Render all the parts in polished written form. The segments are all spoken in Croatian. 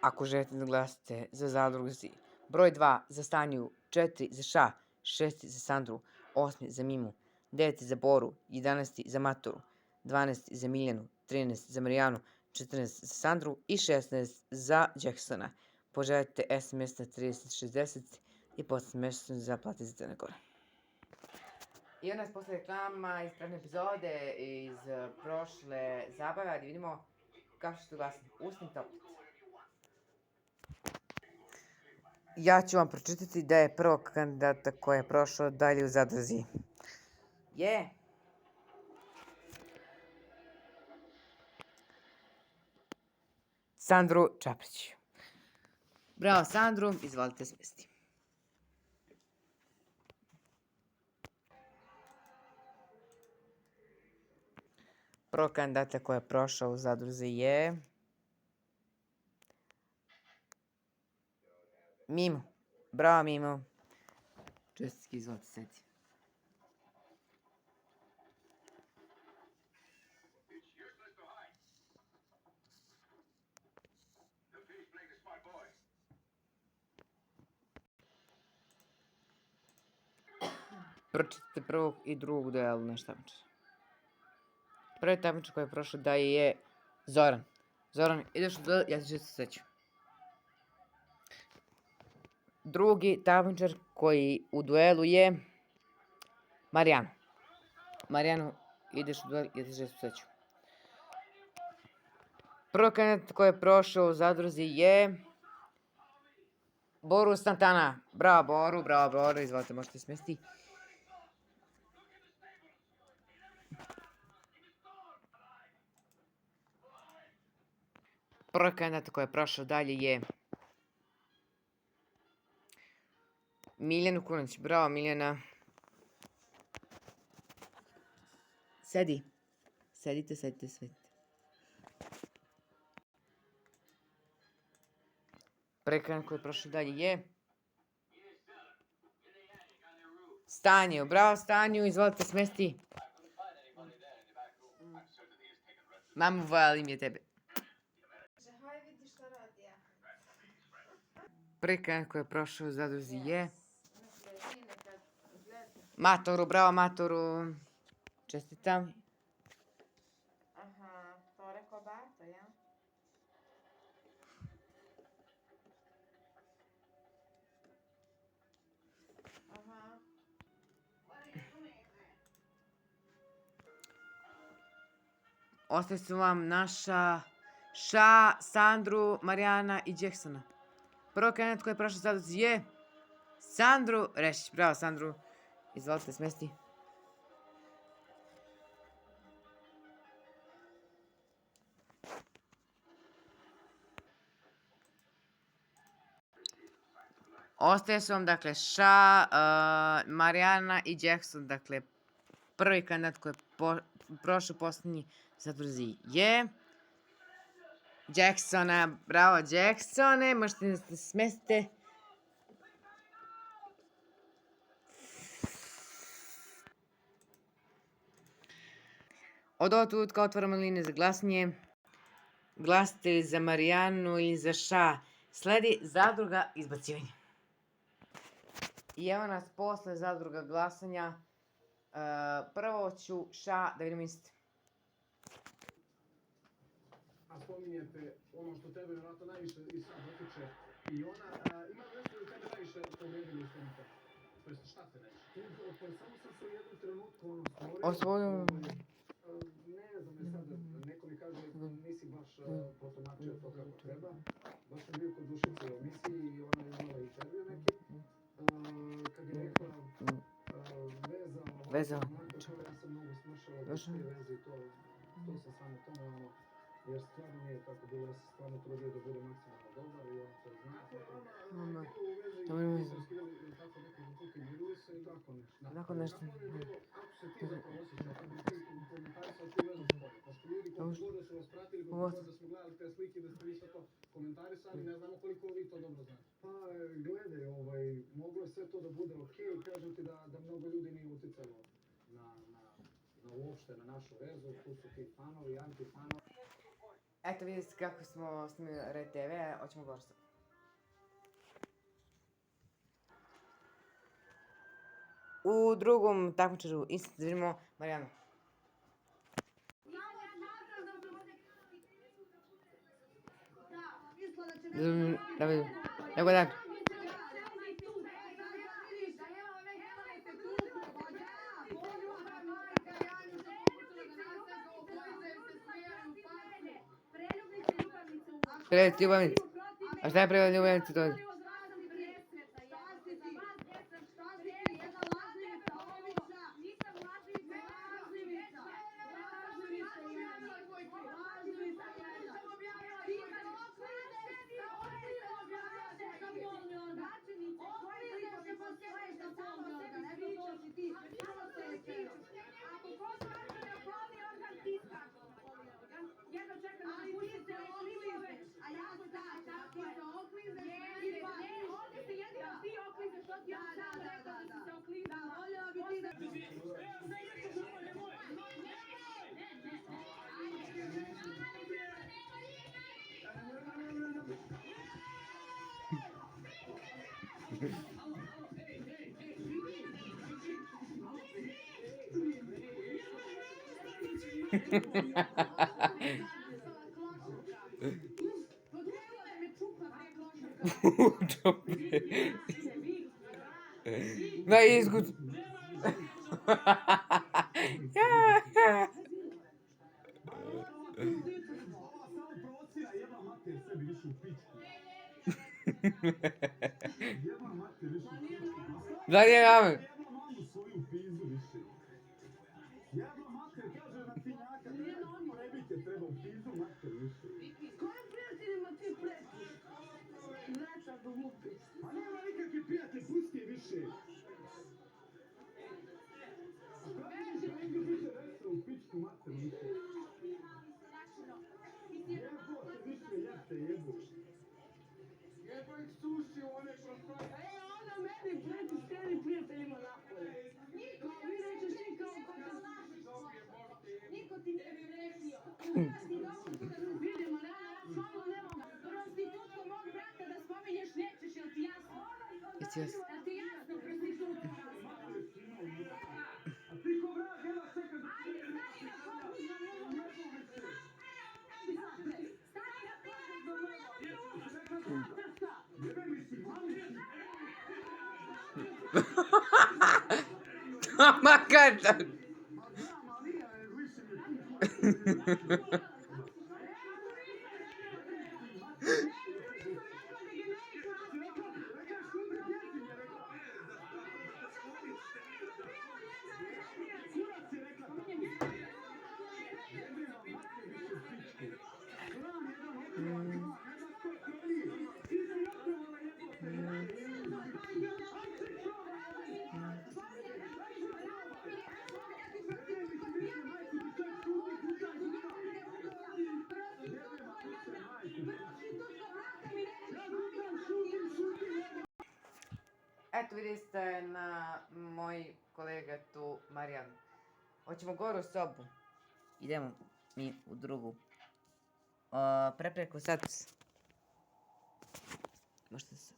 ako želite da glasate za zadrugu za broj 2 za Stanju, 4 za Ša, 6 za Sandru, 8 za Mimu, 9 za Boru, 11 za Matoru, 12 za Miljanu, 13 za Marijanu, 14 za Sandru i 16 za Jacksona. Poželite SMS na 3060 i posle mesečnu za plati za Crne Gore. I onda posle reklama iz prethodne epizode iz prošle zabave, da vidimo kako ćete glasati. Usnite opet. Ja ću vam pročitati da je prvog kandidata koji je prošao dalje u zadruzi je Sandru Čaprić. Bravo Sandru, izvolite smesti. Prvog kandidata koji je prošao u zadruzi je Mimo. Bravo Mimo. Čestitke, izvolite sedi. Pročitajte prvog i drugog duela naš takmičar. Prvi takmičar koji je prošao da je Zoran. Zoran, ideš u duel, ja ti često sreću. Drugi takmičar koji u duelu je Marijana. Marijanu, ideš u duel, ja ti često sreću. Prvi kandidat koji je prošao u zadruzi je Boru Santana. Bravo Boru, bravo Boru, izvolite, možete smesti. Prvi kandidat koji je prošao dalje je Miljana Kunić. Bravo Miljana. Sedi. Sedite, sedite, sedite. Prvi kandidat koji je prošao dalje je Stanju. Bravo Stanju, izvolite smesti. Mamu, volim je tebe. Prvi kandidat koji je prošao u zadruzi je Matoru. Bravo Matoru. Čestitam. Aha, to rekao Bato, ja? Aha. Ostaje su vam naša Ša, Sandru, Marijana i Jacksona. Prvo kandidat koji je prošao zadruzi je Sandru Rešić. Bravo Sandru. Izvolite smesti. Ostaje su vam, dakle, Ša, Marijana i Jackson. Dakle, prvi kandidat koji je prošao posljednji zadruzi je Jacksona. Bravo Jacksone, možete da se smestite. Od ovog trenutka otvaramo linije za glasanje. Glasite li za Marijanu ili za Ša? Sledi zadruga izbacivanja. I evo nas posle zadruga glasanja. Prvo ću Ša da vidim isto. A spominjete ono što tebe vjerojatno najviše i sad dotiče i ona, ima nešto da tebe najviše povredili u svemu tome? To jest šta te najviše? Pa samo sam se u jednom trenutku Osvojio. Ne znam je sad, neko mi kaže nisi baš protumačio to kako treba. Baš sam bio kod Dušice u emisiji i ona je imala intervju neki. Kad je rekla Vezao. ja sam mnogo smršala da te veze i to sam samo tome, jer stvarno nije tako bilo, ja sam stvarno trudio da bude maksimalno dobar i on to zna. Bilo u vezi, nisam skidali ili tako neke zvuke, mirili se i tako nešto. Tako nešto. Kako bi bilo, kako se ti zapravo osjećao, kad bi ti komentarisao očigledno spolje? Pošto ljudi koliko god da su vas pratili, koliko god da smo gledali te slike, da ste vi sve to komentarisali, ne znamo koliko vi to dobro znate. Pa gledaj, moglo je sve to da bude okej, kažem ti da mnogo ljudi nije uticalo na uopšte na našu vezu, tu su ti fanovi, antifanovi. Eto, vidite kako smo snimili Red TV, hoćemo gore sad. U drugom takmičaru instant da vidimo Marijanu. Da vidim. Nego dan. Preved ljubavnici. A šta je preved ljubavnici to? Na izgud. Da nije ramen. A nema nikakvi prijatelj, pusti je više. Pravi mi se više resno u pičku mater više. Jebo se više, jebte, jebo. Jebo ih suši u one prostorije. Ona meni preti s tebi prijateljima napolje. Kao vi nećeš ti kao niko ti ne bi rekio. Vidi, Marijana, ja stvarno ne mogu. Prostitutku mog brata da spominješ nećeš, jel ti jasno? Jesi jasno? Jel ti jasno, prostitutka? A ti ko vrag, jela čeka da se ne Stani na kogu za mnom. Stani na kogu za mnom. jebe mi si, mami si. Makar. Ma da, Marija, jer više mi tu. Eto, vidjeli ste na moj kolega tu, Marijan. Hoćemo gore u sobu. Idemo mi u drugu. Prepreku sad. Možete se...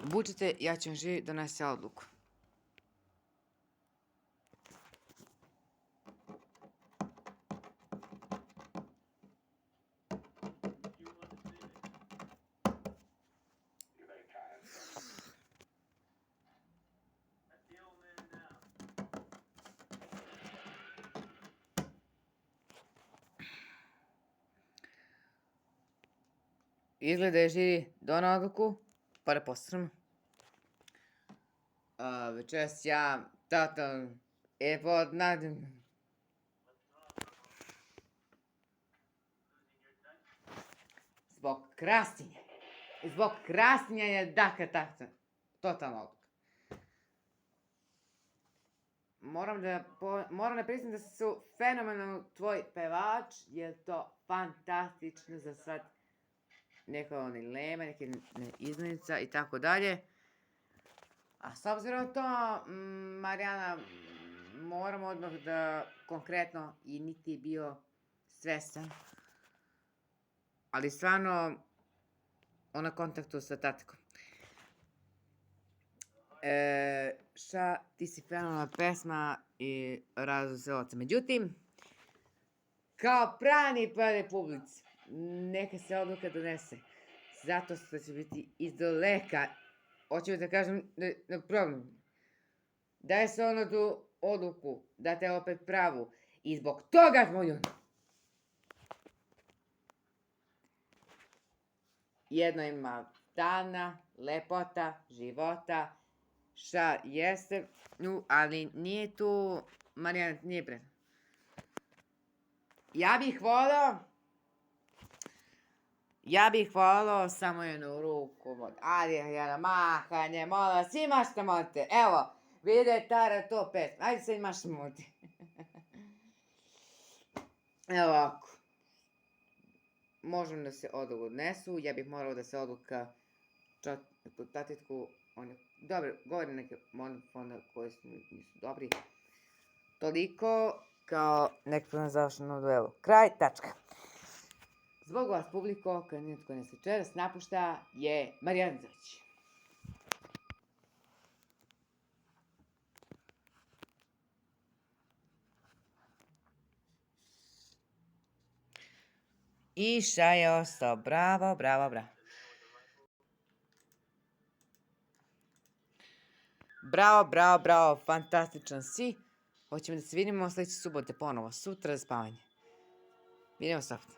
Obučite, ja ću vam živi donesti odluku. Izgleda je živi donao odluku, pa da posramo. Večeras ja, tata, pod nadim. Zbog krastinja. Zbog krastinja je dakle tata. Totalna odluka. Moram da priznam da su fenomenalno tvoj pevač, je to fantastično za sad. Neka dilema, neke izglednica i tako dalje. A s obzirom na to, Marijana, moram odmah da konkretno i niti je bio svestan ali stvarno ona kontaktu sa tatkom. Šta, ti si fenomenalna pesma i razvoj se oca. Međutim, kao prani po Republici, neka se odluka donese. Zato što će biti izdaleka. Hoću da kažem, na problem. Daje se ono tu odluku, da te opet pravu. I zbog toga smo ljudi. Jedno ima dana, lepota, života, šta jeste, ali nije tu, Marijana, nije pred. Ja bih volao samo jednu ruku, ali jedan mahanje, molim vas, svi mašta molite, evo, vide Tara to pesma, ajde sad mašta molite. Evo ovako. Možemo da se odluku odnesu, ja bih morala da se odluka tatitku, on je, dobro, govorim neke fonda koji nisu dobri. Toliko kao nekako na završenom duelu. Kraj, tačka. Zbog vas, publiko, kandidat koji nas večeras napušta je Marijan Zać. I šta je ostao? Bravo, bravo, bravo. Bravo, bravo, bravo, fantastičan si. Hoćemo da se vidimo sljedeće subote ponovo, sutra za spavanje. Vidimo se opet.